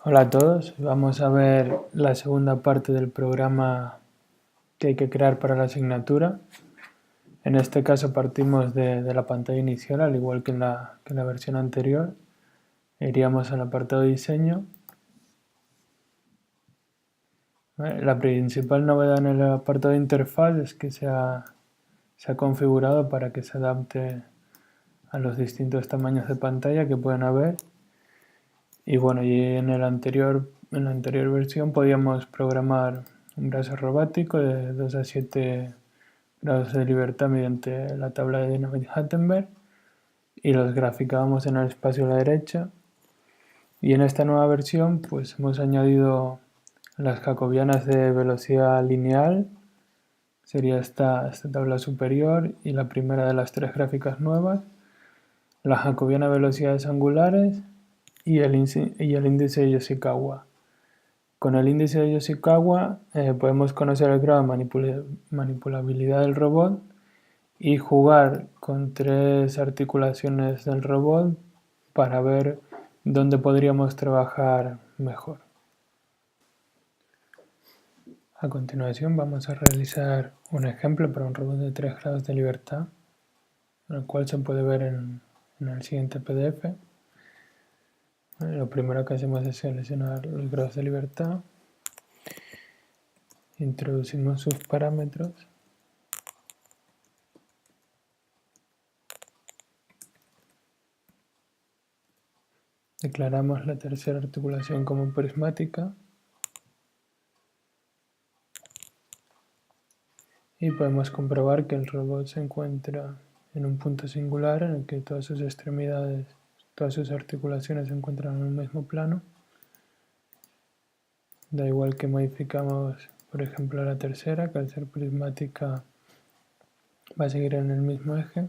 Hola a todos, vamos a ver la segunda parte del programa que hay que crear para la asignatura. En este caso partimos de la pantalla inicial, al igual que en la versión anterior. Iríamos al apartado de diseño. La principal novedad en el apartado de interfaz es que se ha configurado para que se adapte a los distintos tamaños de pantalla que pueden haber. Y bueno, y en la anterior versión podíamos programar un brazo robótico de 2 a 7 grados de libertad mediante la tabla de Navier-Hattenberg y los graficábamos en el espacio a la derecha. Y en esta nueva versión pues hemos añadido las jacobianas de velocidad lineal, sería esta tabla superior y la primera de las tres gráficas nuevas, la jacobiana de velocidades angulares y el índice de Yoshikawa. Con el índice de Yoshikawa podemos conocer el grado de manipulabilidad del robot y jugar con tres articulaciones del robot para ver dónde podríamos trabajar mejor. A continuación vamos a realizar un ejemplo para un robot de 3 grados de libertad, el cual se puede ver en el siguiente PDF. Lo primero que hacemos es seleccionar los grados de libertad, introducimos sus parámetros, declaramos la tercera articulación como prismática y podemos comprobar que el robot se encuentra en un punto singular en el que todas sus extremidades, todas sus articulaciones se encuentran en el mismo plano. Da igual que modificamos, por ejemplo, la tercera, que al ser prismática va a seguir en el mismo eje.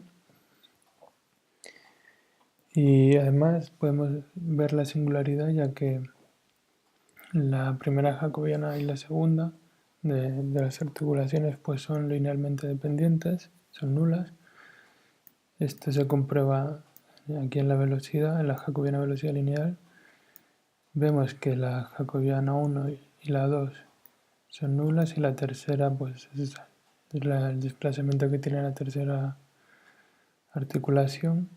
Y además podemos ver la singularidad, ya que la primera jacobiana y la segunda de las articulaciones pues son linealmente dependientes, son nulas. Esto se comprueba aquí en la velocidad, en la jacobiana velocidad lineal. Vemos que la jacobiana 1 y la 2 son nulas y la tercera pues es el desplazamiento que tiene la tercera articulación.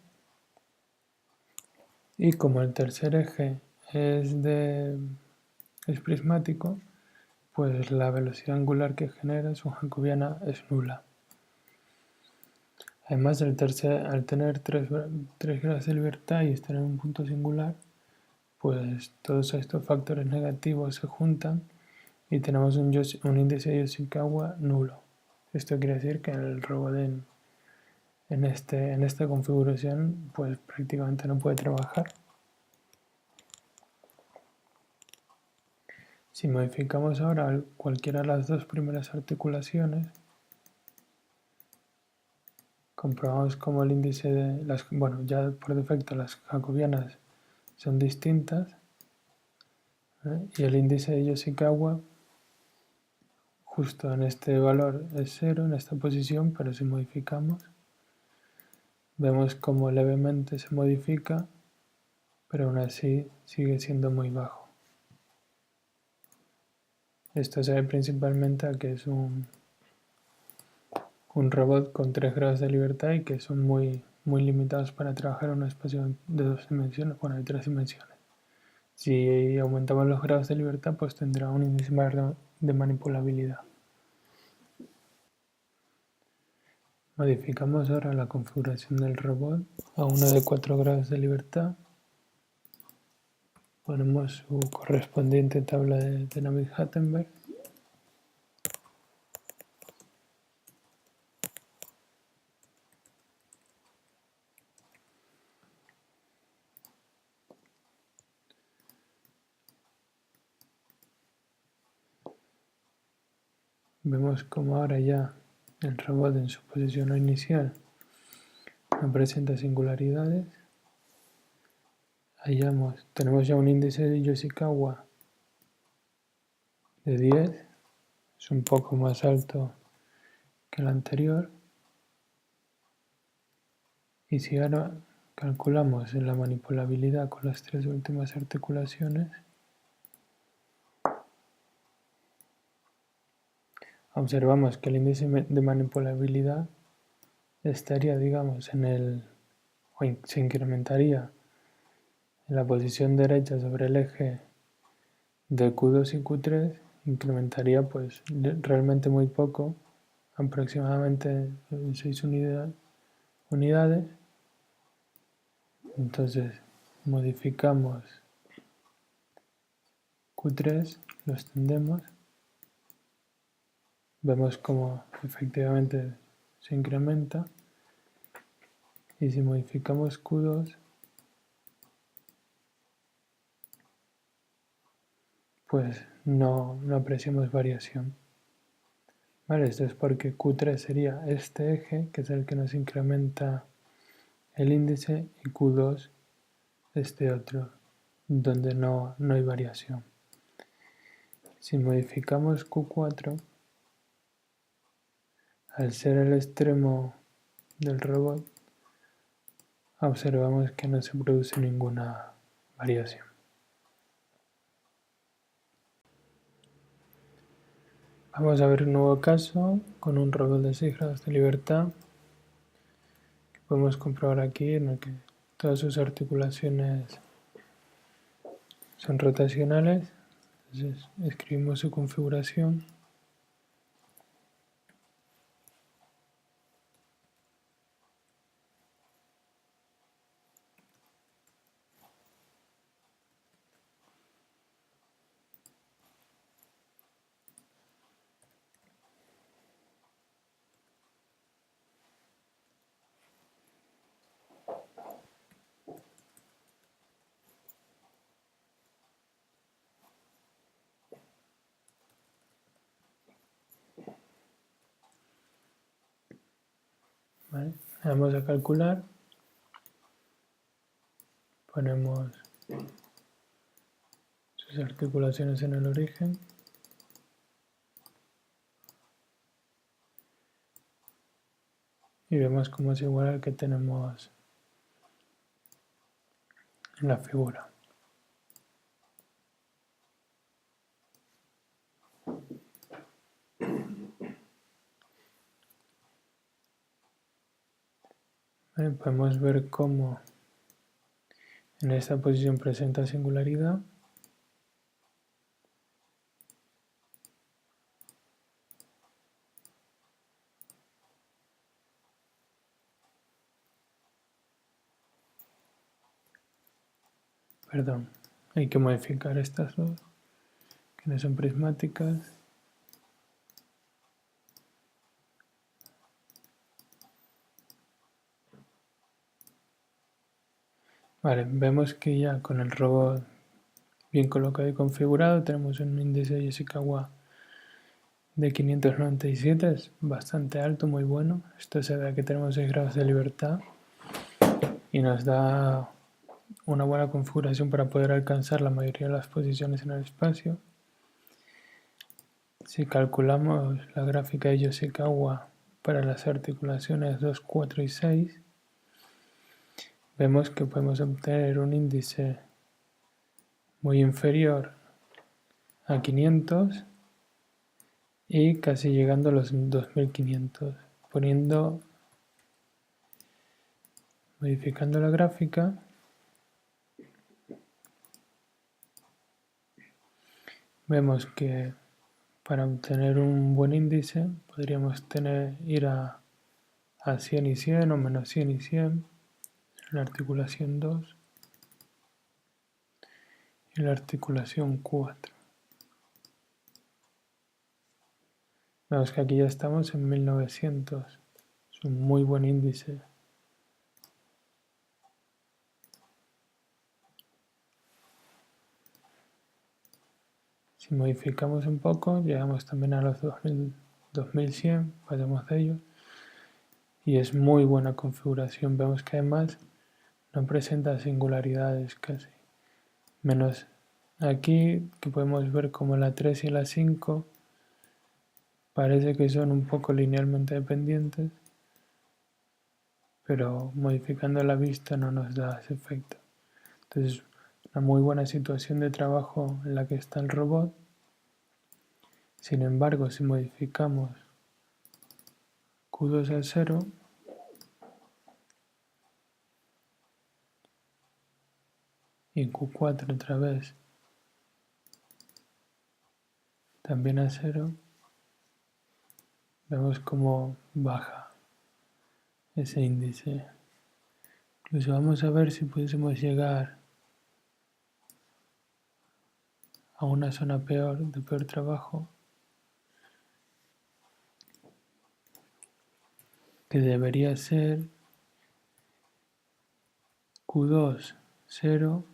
Y como el tercer eje es prismático, pues la velocidad angular que genera su jacobiana es nula. Además, al tener 3 grados de libertad y estar en un punto singular, pues todos estos factores negativos se juntan y tenemos un índice de Yoshikawa nulo. Esto quiere decir que el robot en esta configuración pues prácticamente no puede trabajar. Si modificamos ahora cualquiera de las dos primeras articulaciones, comprobamos como el índice de las, bueno, ya por defecto las jacobianas son distintas, y el índice de Yoshikawa justo en este valor es 0 en esta posición, pero si modificamos vemos como levemente se modifica, pero aún así sigue siendo muy bajo. Esto se debe principalmente a que es un robot con 3 grados de libertad y que son muy limitados para trabajar en un espacio de 2 dimensiones, bueno, de 3 dimensiones. Si aumentamos los grados de libertad, pues tendrá un índice mayor de manipulabilidad. Modificamos ahora la configuración del robot a uno de 4 grados de libertad. Ponemos su correspondiente tabla de Navier-Hattenberg. Vemos como ahora ya el robot en su posición inicial no presenta singularidades. Tenemos ya un índice de Yoshikawa de 10, es un poco más alto que el anterior. Y si ahora calculamos la manipulabilidad con las tres últimas articulaciones, observamos que el índice de manipulabilidad estaría, digamos, se incrementaría en la posición derecha sobre el eje de Q2 y Q3, incrementaría pues realmente muy poco, aproximadamente 6 unidades. Entonces modificamos Q3, lo extendemos, vemos como efectivamente se incrementa, y si modificamos Q2, pues no apreciamos variación. Vale, esto es porque Q3 sería este eje, que es el que nos incrementa el índice, y Q2 este otro, donde no hay variación. Si modificamos Q4, al ser el extremo del robot, observamos que no se produce ninguna variación. Vamos a ver un nuevo caso con un robot de 6 grados de libertad, que podemos comprobar aquí, en el que todas sus articulaciones son rotacionales. Entonces escribimos su configuración. ¿Vale? Vamos a calcular, ponemos sus articulaciones en el origen, y vemos cómo es igual al que tenemos en la figura. ¿Vale? Podemos ver cómo en esta posición presenta singularidad. Perdón, hay que modificar estas dos, que no son prismáticas. Vale, vemos que ya con el robot bien colocado y configurado tenemos un índice de Yoshikawa de 597, es bastante alto, muy bueno. Esto se ve que tenemos 6 grados de libertad y nos da una buena configuración para poder alcanzar la mayoría de las posiciones en el espacio. Si calculamos la gráfica de Yoshikawa para las articulaciones 2, 4 y 6, vemos que podemos obtener un índice muy inferior a 500 y casi llegando a los 2500, modificando la gráfica, vemos que para obtener un buen índice podríamos ir a 100 y 100 o menos 100 y 100 en la articulación 2 y la articulación 4. Vemos que aquí ya estamos en 1900, es un muy buen índice. Si modificamos un poco, llegamos también a los 2100, pasamos de ellos, y es muy buena configuración. Vemos que además no presenta singularidades casi, menos aquí, que podemos ver como la 3 y la 5 parece que son un poco linealmente dependientes, pero modificando la vista no nos da ese efecto. Entonces, una muy buena situación de trabajo en la que está el robot. Sin embargo, si modificamos Q2 a 0, y Q4 otra vez también a 0, vemos cómo baja ese índice. Incluso vamos a ver si pudiésemos llegar a una zona peor, de peor trabajo, que debería ser Q2 0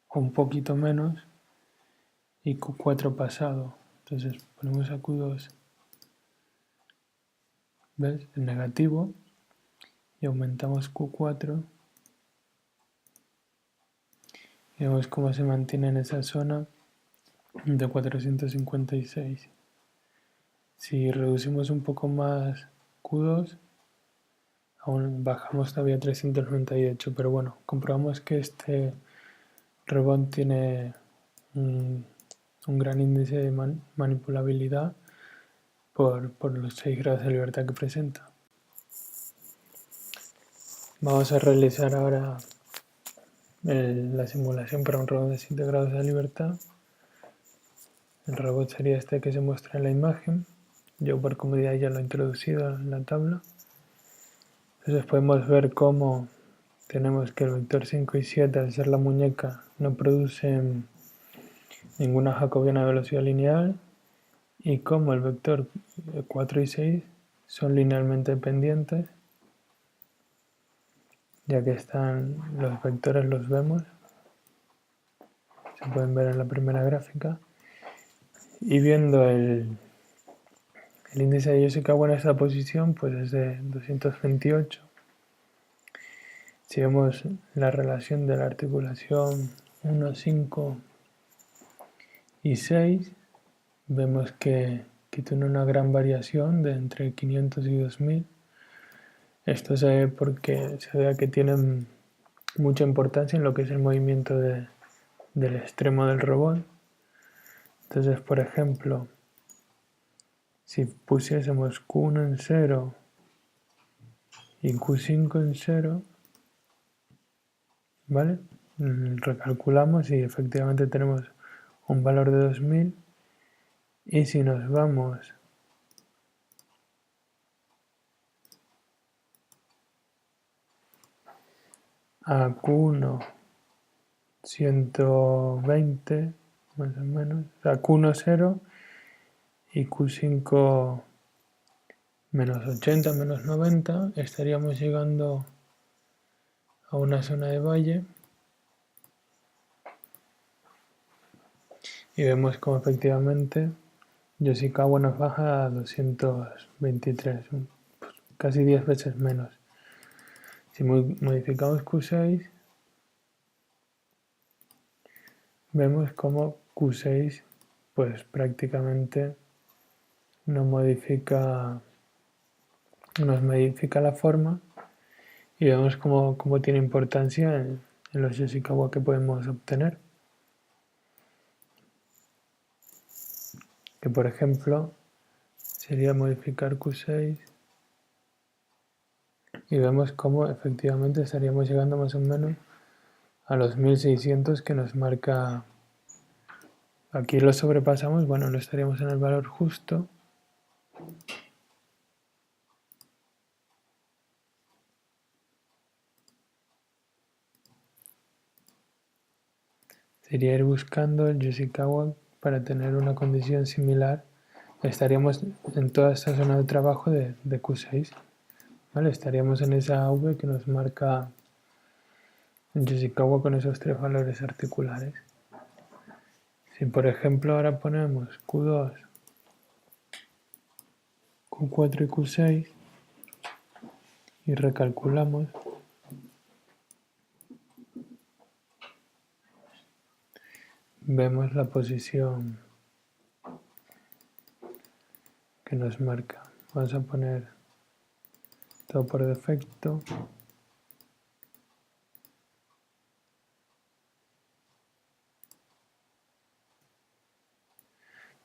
o un poquito menos y Q4 pasado. Entonces ponemos a Q2, ¿ves? En negativo, y aumentamos Q4 y vemos cómo se mantiene en esa zona de 456. Si reducimos un poco más Q2, aún bajamos todavía a 398, pero bueno, comprobamos que este rebond tiene un gran índice de manipulabilidad por los 6 grados de libertad que presenta. Vamos a realizar ahora la simulación para un robot de 7 grados de libertad. El robot sería este que se muestra en la imagen. Yo por comodidad ya lo he introducido en la tabla. Entonces podemos ver cómo tenemos que el vector 5 y 7, al ser la muñeca, no producen ninguna jacobiana de velocidad lineal, y cómo el vector 4 y 6 son linealmente dependientes, ya que están los vectores, los vemos, se pueden ver en la primera gráfica. Y viendo el índice de Yoshikawa en esta posición, pues es de 228. Si vemos la relación de la articulación 1, 5 y 6, vemos que tiene una gran variación de entre 500 y 2000. Esto se ve porque se ve que tienen mucha importancia en lo que es el movimiento del extremo del robot. Entonces, por ejemplo, si pusiésemos Q1 en 0 y Q5 en 0, ¿vale? Recalculamos y efectivamente tenemos un valor de 2000. Y si nos vamos a Q1 120, más o menos, a Q1 0 y Q5 menos 80, menos 90, estaríamos llegando a una zona de valle y vemos como efectivamente Yoshikawa nos baja a 223, pues casi 10 veces menos. Si modificamos Q6, vemos como Q6 pues prácticamente nos modifica la forma, y vemos cómo tiene importancia en los Yoshikawa que podemos obtener. Que por ejemplo sería modificar Q6 y vemos cómo efectivamente estaríamos llegando más o menos a los 1600 que nos marca. Aquí lo sobrepasamos, bueno, no estaríamos en el valor justo. Sería ir buscando el Yoshikawa para tener una condición similar. Estaríamos en toda esta zona de trabajo de Q6. ¿Vale? Estaríamos en esa V que nos marca el Yoshikawa con esos 3 valores articulares. Si por ejemplo ahora ponemos Q2, Q4 y Q6 y recalculamos, vemos la posición que nos marca. Vamos a poner todo por defecto.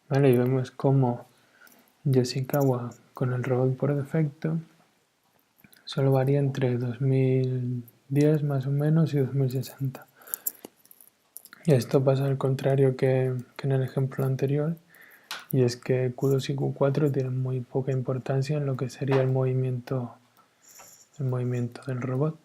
¿vale? Y vemos cómo Yoshikawa con el robot por defecto solo varía entre 2010 más o menos y 2060. Y esto pasa al contrario que en el ejemplo anterior, y es que Q2 y Q4 tienen muy poca importancia en lo que sería el movimiento del robot.